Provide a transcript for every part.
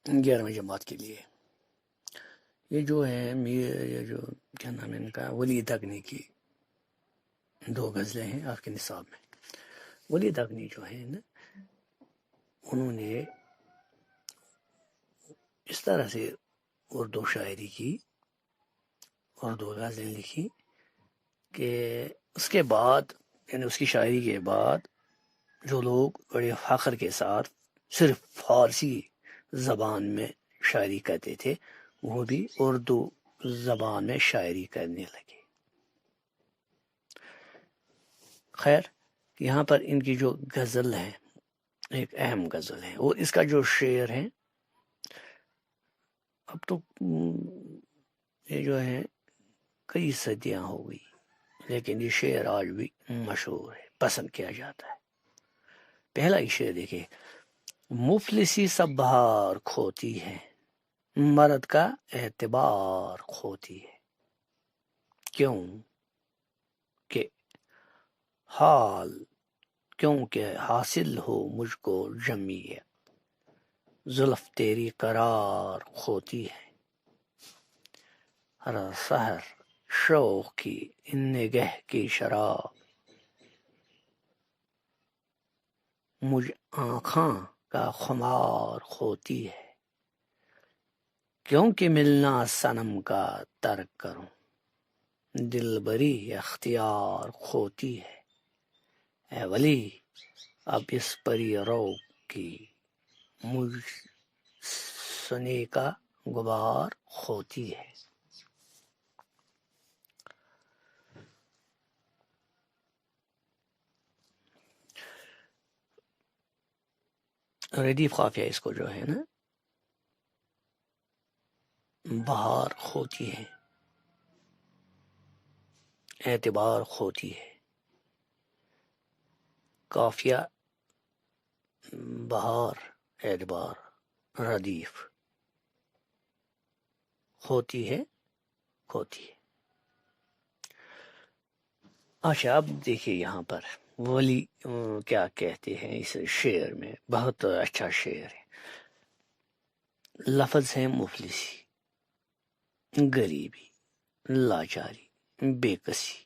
11ویں جماعت کے لیے. یہ جو ہے یہ جو کیا نام ہے ان کا، ولی دگنی کی 2 غزلیں ہیں آپ کے نصاب میں. ولی دگنی جو ہے نا، انہوں نے اس طرح سے اردو شاعری کی، اردو غزلیں لکھی کہ اس کے بعد، یعنی اس کی شاعری کے بعد جو لوگ بڑے فخر کے ساتھ صرف فارسی زبان میں شاعری کرتے تھے، وہ بھی اردو زبان میں شاعری کرنے لگے. خیر، یہاں پر ان کی جو غزل ہے، ایک اہم غزل ہے، اور اس کا جو شعر ہے، اب تو یہ جو ہے کئی صدیاں ہو گئی، لیکن یہ شعر آج بھی مشہور ہے، پسند کیا جاتا ہے. پہلا ہی شعر دیکھیں: مفلسی سب بہار کھوتی ہے، مرد کا اعتبار کھوتی ہے، کیوں کہ حاصل ہو مجھ کو جمعیت، زلف تیری قرار کھوتی ہے، ہر سحر شوق کی ان نگہ کی شراب، مجھ آنکھاں کا خمار کھوتی ہے، کیونکہ ملنا صنم کا ترک کروں، دل بری اختیار کھوتی ہے، اے ولی اب اس پری رو کی مجھ سنے کا غبار کھوتی ہے. ردیف قافیہ اس کو جو ہے نا، بہار کھوتی ہے، اعتبار کھوتی ہے، قافیہ بہار، اعتبار، ردیف، کھوتی ہے، کھوتی ہے. اچھا، اب دیکھیے یہاں پر ولی کیا کہتے ہیں اس شعر میں، بہت اچھا شعر ہے. لفظ ہے مفلسی، غریبی، لاچاری، بے کسی،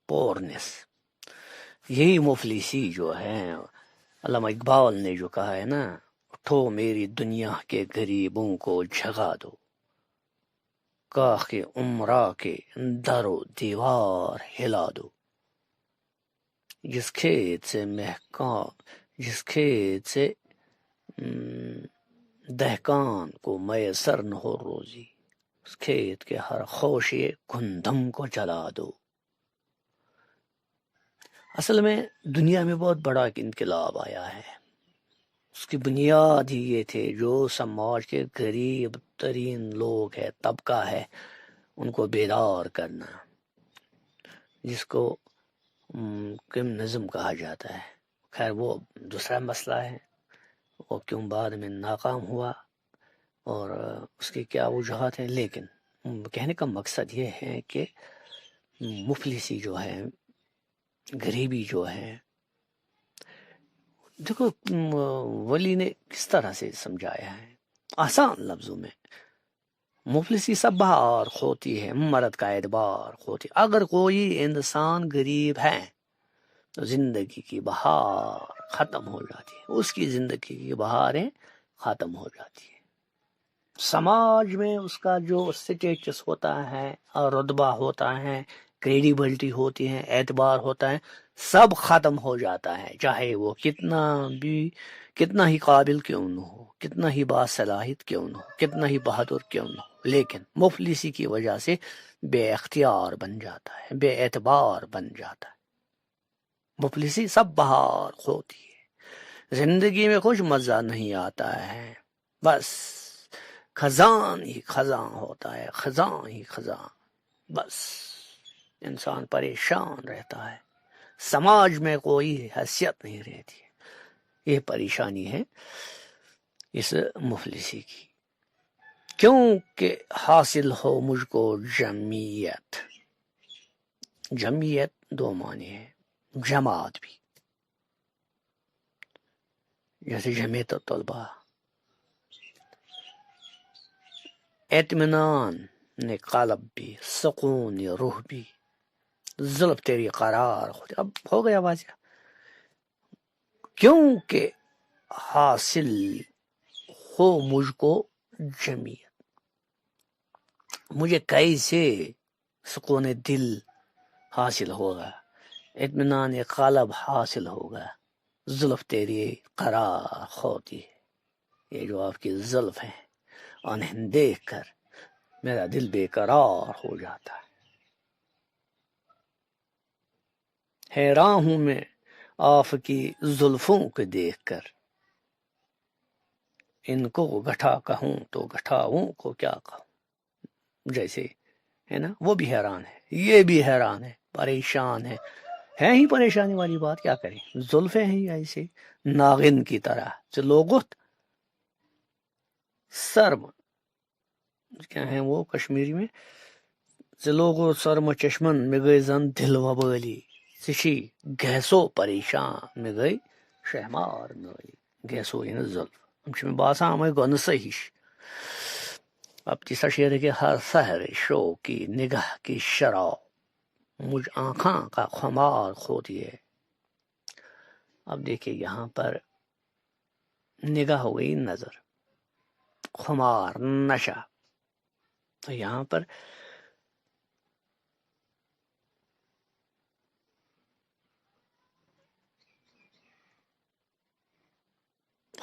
پورنس. یہی مفلسی جو ہے، علامہ اقبال نے جو کہا ہے نا، اٹھو میری دنیا کے غریبوں کو جگا دو، کاخ کے عمرا کے در و دیوار ہلا دو، جس کھیت سے دہقان کو میسر نہ ہو روزی، اس کھیت کے ہر خوشے گندم کو جلا دو. اصل میں دنیا میں بہت بڑا انقلاب آیا ہے، اس کی بنیاد ہی یہ تھے جو سماج کے غریب ترین لوگ ہے، طبقہ ہے، ان کو بیدار کرنا، جس کو کمیونزم کہا جاتا ہے. خیر وہ دوسرا مسئلہ ہے، وہ کیوں بعد میں ناکام ہوا اور اس کی کیا وجوہات ہیں، لیکن کہنے کا مقصد یہ ہے کہ مفلسی جو ہے، غریبی جو ہے، دیکھو ولی نے کس طرح سے سمجھایا ہے آسان لفظوں میں. مفلسی سب بہار کھوتی ہے، مرد کا اعتبار کھوتی. اگر کوئی انسان غریب ہے تو زندگی کی بہار ختم ہو جاتی ہے، اس کی زندگی کی بہاریں ختم ہو جاتی ہے. سماج میں اس کا جو سٹیٹس ہوتا ہے اور رتبہ ہوتا ہے، کریڈیبلٹی ہوتی ہے، اعتبار ہوتا ہے، سب ختم ہو جاتا ہے، چاہے وہ کتنا ہی قابل کیوں نہ ہو، کتنا ہی باصلاحیت کیوں نہ ہو، کتنا ہی بہادر کیوں نہ ہو، لیکن مفلسی کی وجہ سے بے اختیار بن جاتا ہے، بے اعتبار بن جاتا ہے. مفلسی سب بہار کھوتی ہے، زندگی میں کچھ مزہ نہیں آتا ہے، بس خزان ہی خزاں ہوتا ہے، خزاں ہی خزاں، بس انسان پریشان رہتا ہے، سماج میں کوئی حیثیت نہیں رہتی. یہ پریشانی ہے اس مفلسی کی. کیوں کہ حاصل ہو مجھ کو جمعیت. جمعیت 2 معنی ہے، جماعت بھی، جیسے جمعیت الطلباء، اطمینان قلب بھی، سکون روح بھی، زلف تیری قرار خود. اب ہو گیا واضح. کیونکہ حاصل ہو مجھ کو جمیت، مجھے کیسے سکون دل حاصل ہوگا، اطمینان قلب حاصل ہوگا، زلف تیری قرار ہوتی ہے. یہ جو آپ کی زلف ہیں انہیں دیکھ کر میرا دل بے قرار ہو جاتا ہے. حیران ہوں میں آپ کی زلفوں کو دیکھ کر، ان کو گٹھا کہوں تو گٹھاؤں کو کیا کہوں. جیسے ہے نا، وہ بھی حیران ہے، یہ بھی حیران ہے، پریشان ہے ہی پریشانی والی بات. کیا کریں، زلفیں ہیں ایسے ناغن کی طرح چلوگت سرم، کیا ہیں وہ کشمیری میں، چلوگو سرم چشمن میں گئی زن دل وبالی سشی گیسو پریشان میں گئی شہمار میں گئی گیسو یعنی زلف. ہم چھِ مےٚ باسان ہمیں گۄنسے ہِش. اب تیسرا شعر ہے کہ ہر سحر شو کی نگاہ کی شراب مجھ آنکھاں کا خمار کھوتی ہے. اب دیکھیے یہاں پر نگاہ ہو گئی نظر، خمار نشہ. تو یہاں پر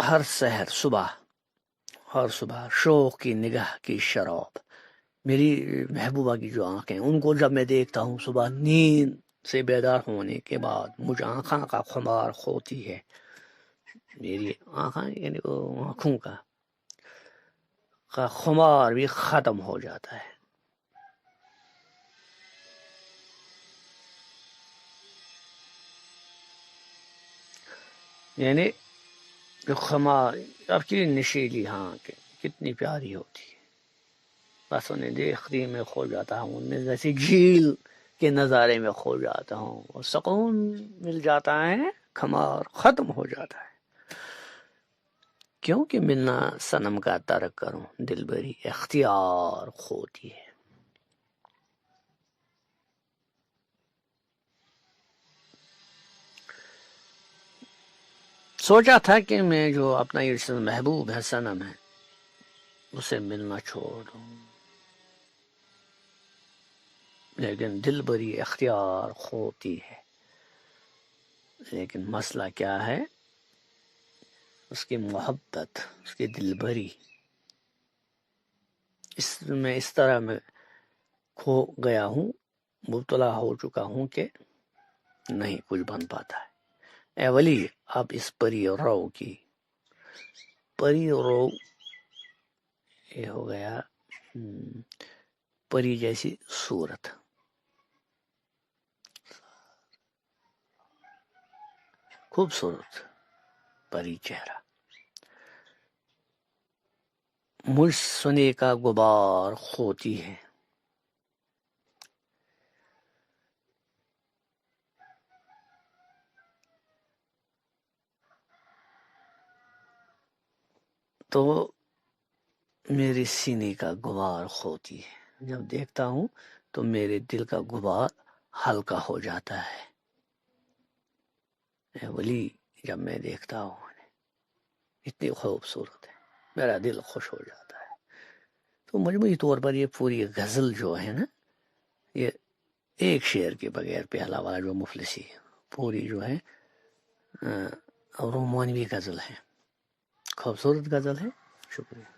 ہر سحر صبح، ہر صبح شوق کی نگاہ کی شراب، میری محبوبہ کی جو آنکھیں ان کو جب میں دیکھتا ہوں صبح نیند سے بیدار ہونے کے بعد مجھ آنکھاں کا خمار ہوتی ہے. میری آنکھیں یعنی آنکھوں کا خمار بھی ختم ہو جاتا ہے. یعنی جو خمار اب کی نشیلی ہاں کتنی پیاری ہوتی ہے، بس انہیں دیکھتی میں کھو جاتا ہوں، انہیں جیسے جھیل کے نظارے میں کھو جاتا ہوں اور سکون مل جاتا ہے، خمار ختم ہو جاتا ہے. کیونکہ ملنا صنم کا ترک کروں دل بری اختیار کھوتی ہے. سوچا تھا کہ میں جو اپنا یہ محبوب ہے صنم ہے اسے ملنا چھوڑ دوں، لیکن دل بری اختیار کھوتی ہے. لیکن مسئلہ کیا ہے، اس کی محبت، اس کی دل بری اس طرح میں کھو گیا ہوں، مبتلا ہو چکا ہوں کہ نہیں کچھ بن پاتا ہے. اے ولی اب اس پری رو کی، پری رو یہ ہو گیا پری جیسی صورت، خوبصورت پری چہرہ، مجھ سنے کا غبار کھوتی ہے. تو میرے سینے کا غبار کھوتی ہے. جب دیکھتا ہوں تو میرے دل کا غبار ہلکا ہو جاتا ہے. اے ولی جب میں دیکھتا ہوں اتنی خوبصورت ہے میرا دل خوش ہو جاتا ہے. تو مجموعی طور پر یہ پوری غزل جو ہے نا، یہ ایک شعر کے بغیر پہلا والا جو مفلسی پوری جو ہے رومانوی غزل ہے، خوبصورت غزل ہے. شکریہ.